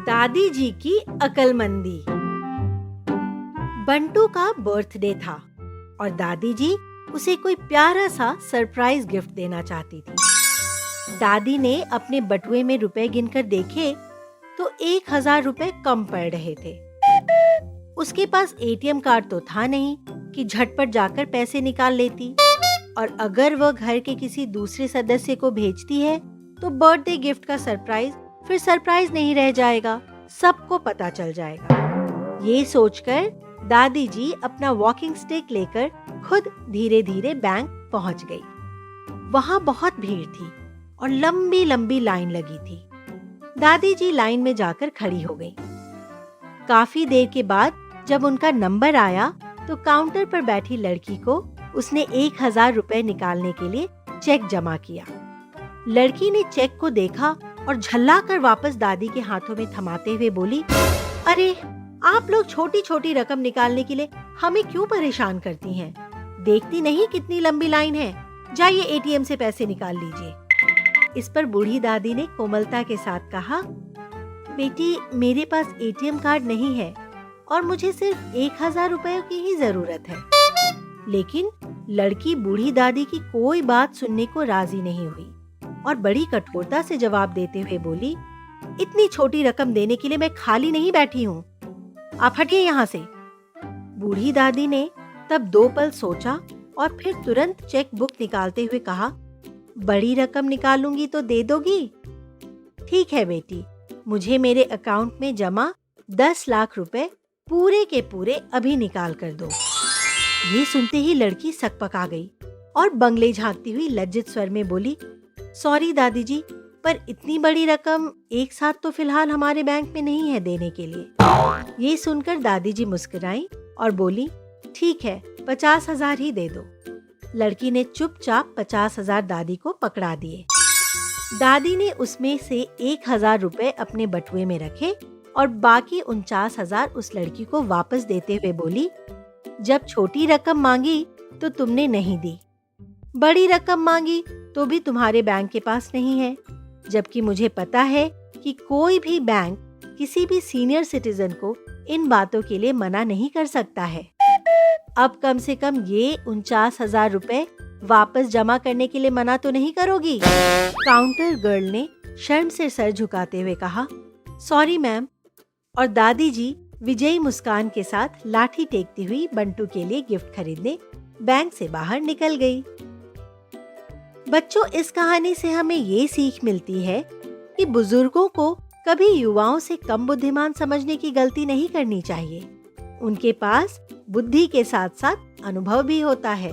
दादी जी की अकलमंदी। बंटू का बर्थडे था और दादी जी उसे कोई प्यारा सा सरप्राइज गिफ्ट देना चाहती थी। दादी ने अपने बटुए में रुपए गिनकर देखे तो 1000 रुपए कम पड़ रहे थे। उसके पास एटीएम कार्ड तो था नहीं कि झटपट जाकर पैसे निकाल लेती, और अगर वह घर के किसी दूसरे सदस्य को भेजती है तो बर्थडे गिफ्ट का सरप्राइज फिर सरप्राइज नहीं रह जाएगा, सबको पता चल जाएगा। ये सोचकर दादी जी अपना वॉकिंग स्टिक लेकर खुद धीरे धीरे बैंक पहुंच गई। वहां बहुत भीड़ थी और लंबी लंबी लाइन लगी थी। दादी जी लाइन में जाकर खड़ी हो गई। काफी देर के बाद जब उनका नंबर आया तो काउंटर पर बैठी लड़की को उसने 1000 रुपए निकालने के लिए चेक जमा किया। लड़की ने चेक को देखा और झल्ला कर वापस दादी के हाथों में थमाते हुए बोली, अरे आप लोग छोटी छोटी रकम निकालने के लिए हमें क्यों परेशान करती हैं? देखती नहीं कितनी लंबी लाइन है, जाइए एटीएम से पैसे निकाल लीजिए। इस पर बूढ़ी दादी ने कोमलता के साथ कहा, बेटी मेरे पास एटीएम कार्ड नहीं है और मुझे सिर्फ 1000 रुपयों की ही जरूरत है। लेकिन लड़की बूढ़ी दादी की कोई बात सुनने को राजी नहीं हुई और बड़ी कठोरता से जवाब देते हुए बोली, इतनी छोटी रकम देने के लिए मैं खाली नहीं बैठी हूँ, आप हटिए यहाँ से। बूढ़ी दादी ने तब 2 पल सोचा और फिर तुरंत चेक बुक निकालते हुए कहा, बड़ी रकम निकालूंगी तो दे दोगी? ठीक है बेटी, मुझे मेरे अकाउंट में जमा 10 लाख रुपए पूरे के पूरे अभी निकाल कर दो। ये सुनते ही लड़की सकपका गई और बंगले झांकती हुई लज्जित स्वर में बोली, सॉरी दादी जी, पर इतनी बड़ी रकम एक साथ तो फिलहाल हमारे बैंक में नहीं है देने के लिए। ये सुनकर दादी जी मुस्कुराई और बोली, ठीक है 50,000 ही दे दो। लड़की ने चुपचाप 50,000 दादी को पकड़ा दिए। दादी ने उसमें से 1000 रुपए अपने बटुए में रखे और बाकी 49,000 उस लड़की को वापस देते हुए बोली, जब छोटी रकम मांगी तो तुमने नहीं दी, बड़ी रकम मांगी तो भी तुम्हारे बैंक के पास नहीं है, जबकि मुझे पता है कि कोई भी बैंक किसी भी सीनियर सिटीजन को इन बातों के लिए मना नहीं कर सकता है। अब कम से कम ये 49,000 रुपए वापस जमा करने के लिए मना तो नहीं करोगी? काउंटर गर्ल ने शर्म से सर झुकाते हुए कहा, सॉरी मैम। और दादी जी विजयी मुस्कान के साथ लाठी टेकती हुई बंटू के लिए गिफ्ट खरीदने बैंक से बाहर निकल गई। बच्चों, इस कहानी से हमें ये सीख मिलती है कि बुजुर्गों को कभी युवाओं से कम बुद्धिमान समझने की गलती नहीं करनी चाहिए। उनके पास बुद्धि के साथ साथ अनुभव भी होता है।